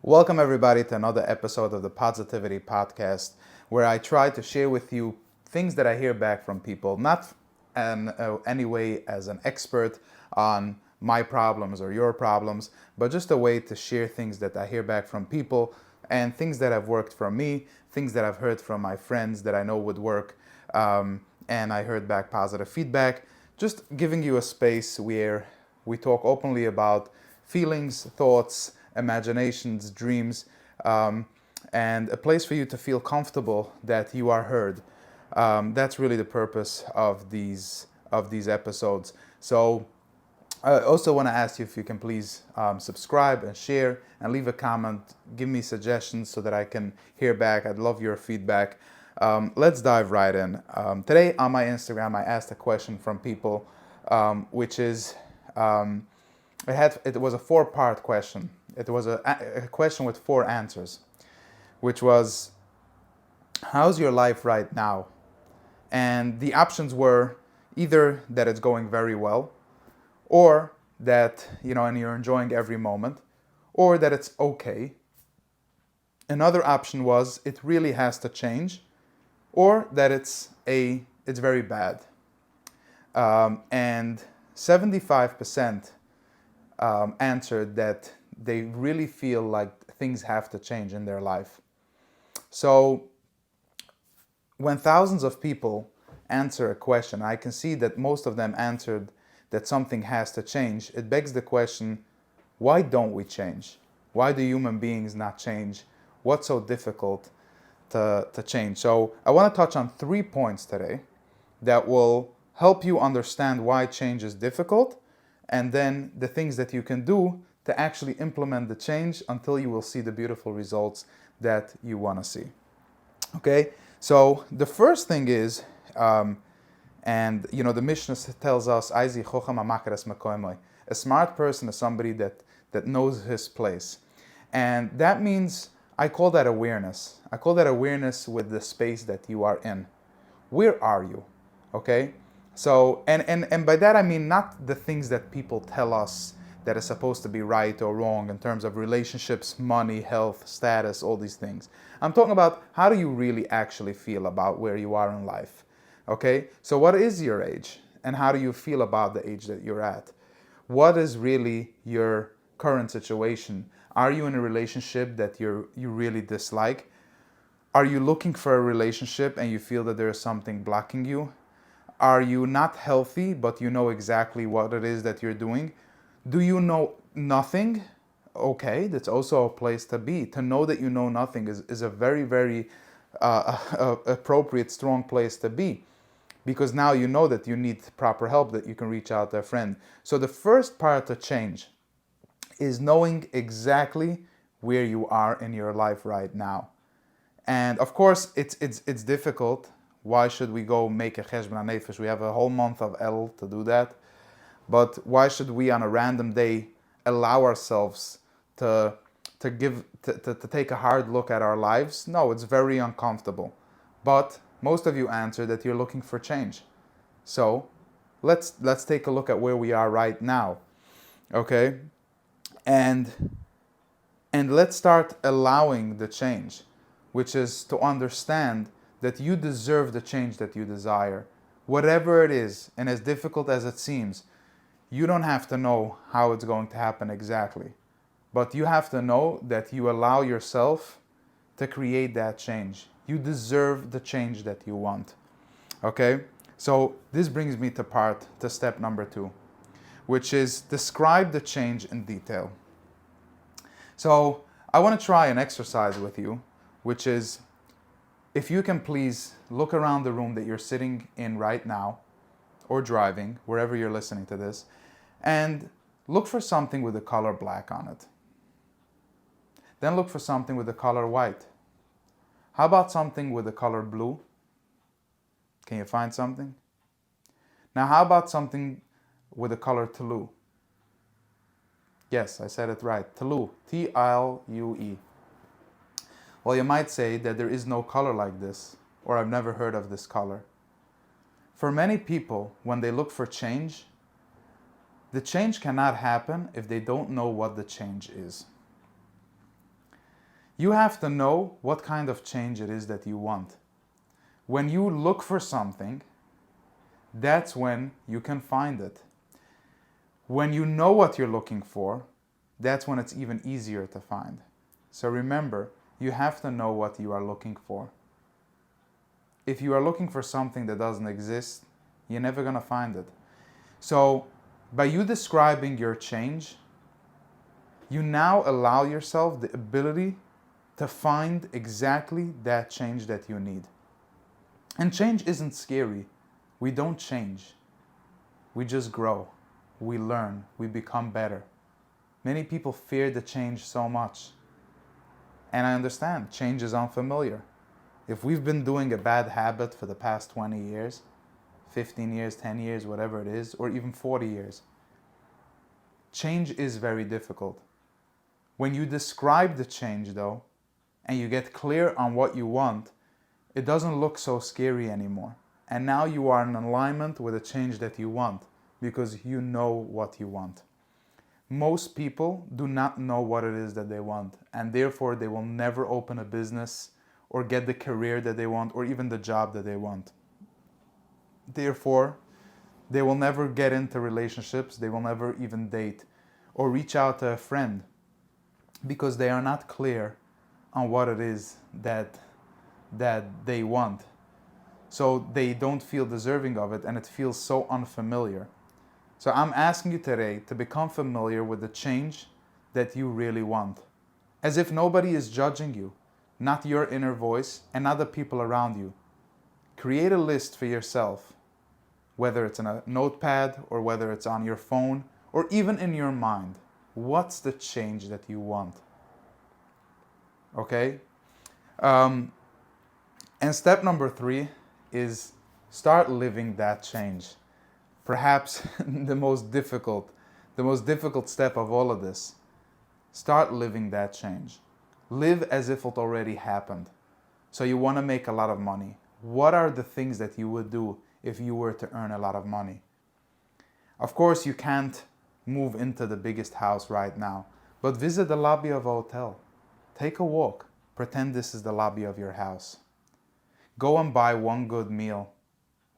Welcome, everybody, to another episode of the Positivity Podcast, where I try to share with you things that I hear back from people, not in any way as an expert on my problems or your problems, but just a way to share things that I hear back from people and things that have worked for me, things that I've heard from my friends that I know would work, and I heard back positive feedback. Just giving you a space where we talk openly about feelings, thoughts, imaginations, dreams, and a place for you to feel comfortable that you are heard. That's really the purpose of these episodes. So I also want to ask you if you can please subscribe and share and leave a comment. Give me suggestions so that I can hear back. I'd love your feedback. Let's dive right in. Today on my Instagram, I asked a question from people, which is it was a four-part question. It was a question with four answers, which was, how's your life right now? And the options were either that it's going very well, or that, and you're enjoying every moment, or that it's okay. Another option was it really has to change, or that it's very bad. And 75% answered that they really feel like things have to change in their life. So when thousands of people answer a question, I can see that most of them answered that something has to change. It begs the question, why don't we change? Why do human beings not change? What's so difficult to change? So I want to touch on 3 points today that will help you understand why change is difficult, and then the things that you can do to actually implement the change until you will see the beautiful results that you want to see. Okay, so the first thing is, the Mishnah tells us, a smart person is somebody that knows his place. And that means, I call that awareness. I call that awareness with the space that you are in. Where are you? Okay? So, and by that I mean not the things that people tell us that is supposed to be right or wrong in terms of relationships, money, health, status, all these things. I'm talking about, how do you really actually feel about where you are in life? Okay? So what is your age? And how do you feel about the age that you're at? What is really your current situation? Are you in a relationship that you really dislike? Are you looking for a relationship and you feel that there is something blocking you? Are you not healthy, but you know exactly what it is that you're doing? Do you know nothing? Okay, that's also a place to be. To know that you know nothing is a very, very appropriate, strong place to be. Because now you know that you need proper help, that you can reach out to a friend. So the first part to change is knowing exactly where you are in your life right now. And of course, it's difficult. Why should we go make a cheshbon nefesh? We have a whole month of El to do that. But why should we on a random day allow ourselves to take a hard look at our lives? No, it's very uncomfortable. But most of you answer that you're looking for change. So let's take a look at where we are right now. Okay? And let's start allowing the change, which is to understand that you deserve the change that you desire. Whatever it is, and as difficult as it seems, you don't have to know how it's going to happen exactly. But you have to know that you allow yourself to create that change. You deserve the change that you want. Okay? So this brings me to step number 2, which is describe the change in detail. So I want to try an exercise with you, which is, if you can please look around the room that you're sitting in right now, or driving, wherever you're listening to this, and look for something with the color black on it. Then look for something with the color white. How about something with the color blue? Can you find something? Now, how about something with the color Talue? Yes, I said it right. Talue. T-I-L-U-E. Well, you might say that there is no color like this, or I've never heard of this color. For many people, when they look for change, the change cannot happen if they don't know what the change is. You have to know what kind of change it is that you want. When you look for something, that's when you can find it. When you know what you're looking for, that's when it's even easier to find. So remember, you have to know what you are looking for. If you are looking for something that doesn't exist, you're never going to find it. So by you describing your change, you now allow yourself the ability to find exactly that change that you need. And change isn't scary. We don't change. We just grow. We learn. We become better. Many people fear the change so much. And I understand, change is unfamiliar. If we've been doing a bad habit for the past 20 years, 15 years, 10 years, whatever it is, or even 40 years, change is very difficult. When you describe the change, though, and you get clear on what you want, it doesn't look so scary anymore. And now you are in alignment with the change that you want because you know what you want. Most people do not know what it is that they want, and therefore they will never open a business or get the career that they want or even the job that they want. Therefore, they will never get into relationships, they will never even date or reach out to a friend because they are not clear on what it is that they want. So they don't feel deserving of it and it feels so unfamiliar. So I'm asking you today to become familiar with the change that you really want. As if nobody is judging you, not your inner voice and not the people around you. Create a list for yourself, whether it's in a notepad or whether it's on your phone or even in your mind. What's the change that you want? Okay? And step number 3 is start living that change. Perhaps the most difficult step of all of this. Start living that change. Live as if it already happened. So you want to make a lot of money. What are the things that you would do if you were to earn a lot of money? Of course, you can't move into the biggest house right now, but visit the lobby of a hotel. Take a walk. Pretend this is the lobby of your house. Go and buy one good meal,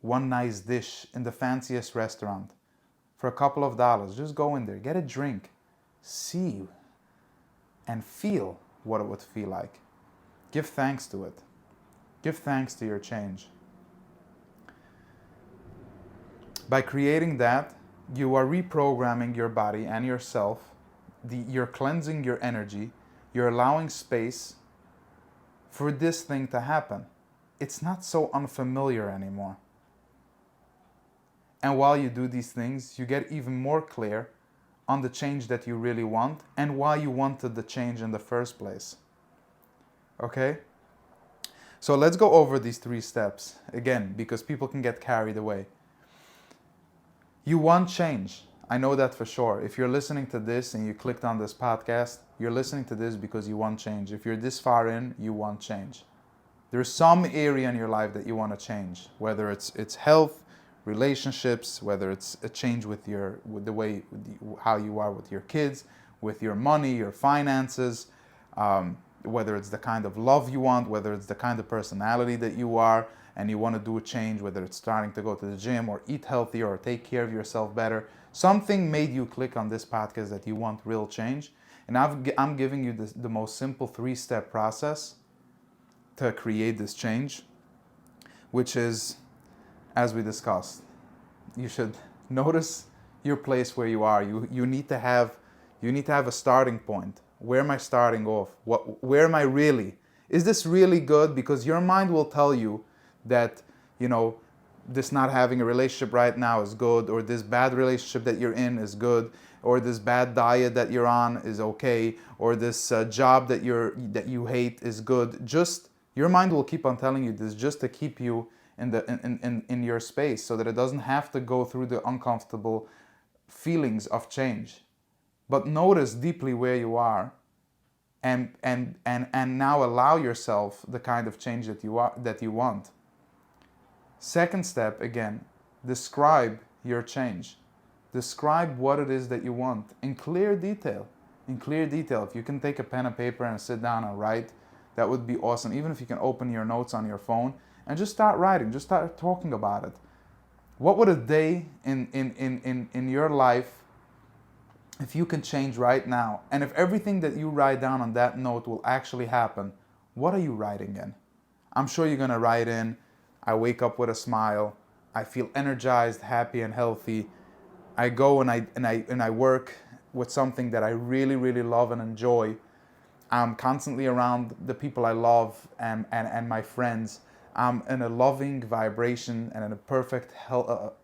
one nice dish in the fanciest restaurant for a couple of dollars. Just go in there, get a drink, see and feel what it would feel like. Give thanks to it. Give thanks to your change. By creating that, you are reprogramming your body and yourself. You're cleansing your energy. You're allowing space for this thing to happen. It's not so unfamiliar anymore. And while you do these things, you get even more clear on the change that you really want and why you wanted the change in the first place. Okay? So let's go over these 3 steps again, because people can get carried away. You want change. I know that for sure. If you're listening to this and you clicked on this podcast, you're listening to this because you want change. If you're this far in, you want change. There's some area in your life that you want to change, whether it's health, relationships, whether it's a change with the way how you are with your kids, with your money, your finances, whether it's the kind of love you want, whether it's the kind of personality that you are and you want to do a change, whether it's starting to go to the gym or eat healthier or take care of yourself better. Something made you click on this podcast that you want real change. And I'm giving you the most simple 3-step process to create this change, which is, as we discussed, you should notice your place where you are. You need to have a starting point. Where am I starting off? Where am I really? Is this really good? Because your mind will tell you that, this not having a relationship right now is good, or this bad relationship that you're in is good, or this bad diet that you're on is okay, or this job that you hate is good. Just your mind will keep on telling you this just to keep you in your space, so that it doesn't have to go through the uncomfortable feelings of change. But notice deeply where you are, and now allow yourself the kind of change that you want. Second step, again, describe your change. Describe what it is that you want in clear detail. in clear detail. If you can take a pen and paper and sit down and write, that would be awesome. Even if you can open your notes on your phone and just start writing, just start talking about it. What would a day in your life, if you can change right now, and if everything that you write down on that note will actually happen, what are you writing in? I'm sure you're gonna write in, I wake up with a smile, I feel energized, happy, and healthy. I go and I work with something that I really, really love and enjoy. I'm constantly around the people I love and my friends. I'm in a loving vibration and in a perfect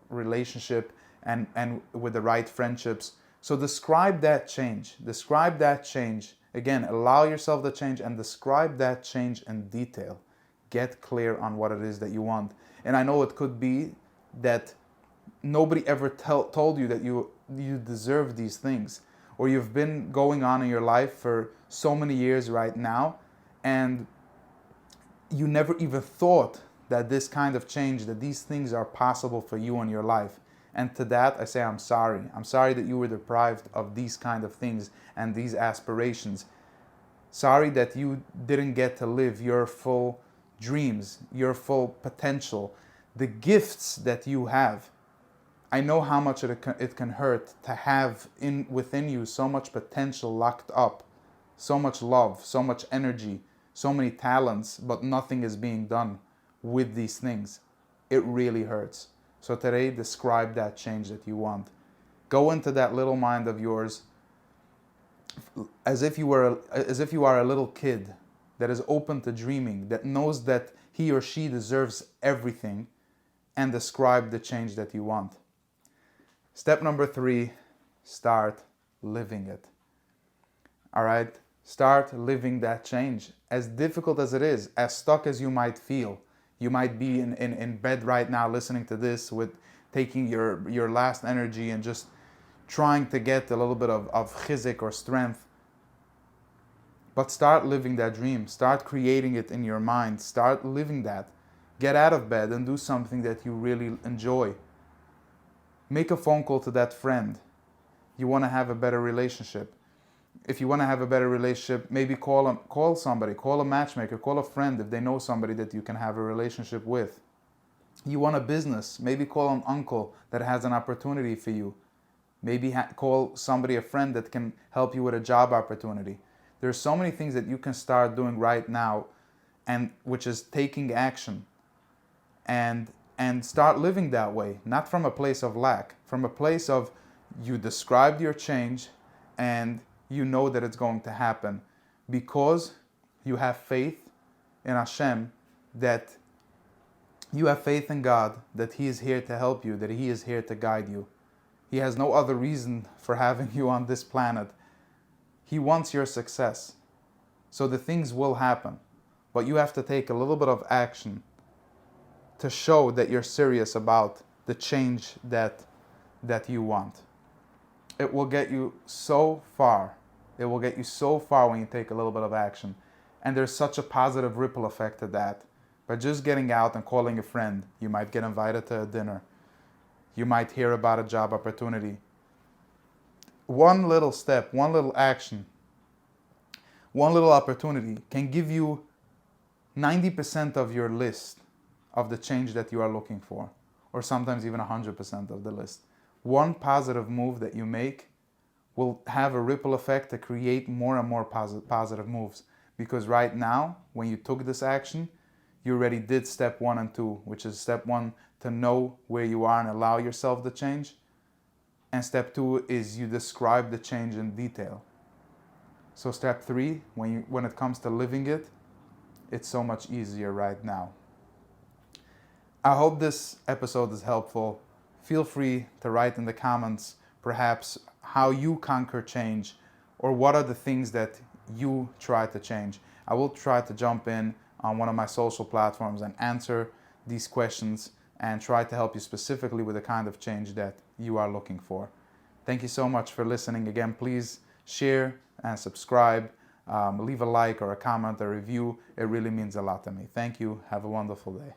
relationship and with the right friendships. So describe that change. Describe that change. Again, allow yourself the change and describe that change in detail. Get clear on what it is that you want. And I know it could be that nobody ever told you that you deserve these things, or you've been going on in your life for so many years right now, and you never even thought that this kind of change, that these things are possible for you in your life. And to that I say, I'm sorry. I'm sorry that you were deprived of these kind of things and these aspirations. Sorry that you didn't get to live your full dreams, your full potential, the gifts that you have. I know how much it can hurt to have within you so much potential locked up, so much love, so much energy, so many talents, but nothing is being done with these things. It really hurts. So today, describe that change that you want. Go into that little mind of yours as if you are a little kid that is open to dreaming, that knows that he or she deserves everything, and describe the change that you want. Step number 3, start living it. All right? Start living that change. As difficult as it is, as stuck as you might feel, you might be in bed right now listening to this with taking your last energy and just trying to get a little bit of chizik or strength. But start living that dream. Start creating it in your mind. Start living that. Get out of bed and do something that you really enjoy. Make a phone call to that friend. You want to have a better relationship. If you want to have a better relationship, maybe call somebody, call a matchmaker, call a friend if they know somebody that you can have a relationship with. You want a business, maybe call an uncle that has an opportunity for you. Maybe call somebody, a friend that can help you with a job opportunity. There's so many things that you can start doing right now, and which is taking action and start living that way, not from a place of lack, from a place of you described your change and you know that it's going to happen because you have faith in Hashem, that you have faith in God, that He is here to help you, that He is here to guide you. He has no other reason for having you on this planet. He wants your success. So the things will happen, but you have to take a little bit of action to show that you're serious about the change that you want. It will get you so far. It will get you so far when you take a little bit of action. And there's such a positive ripple effect to that. By just getting out and calling a friend, you might get invited to a dinner. You might hear about a job opportunity. One little step, one little action, one little opportunity can give you 90% of your list of the change that you are looking for, or sometimes even 100% of the list. One positive move that you make will have a ripple effect to create more and more positive moves. Because right now, when you took this action, you already did step 1 and 2, which is step 1, to know where you are and allow yourself the change. And step 2 is you describe the change in detail. So step 3, when it comes to living it, it's so much easier right now. I hope this episode is helpful. Feel free to write in the comments perhaps how you conquer change, or what are the things that you try to change. I will try to jump in on one of my social platforms and answer these questions and try to help you specifically with the kind of change that you are looking for. Thank you so much for listening. Again, please share and subscribe. Leave a like or a comment or review. It really means a lot to me. Thank you. Have a wonderful day.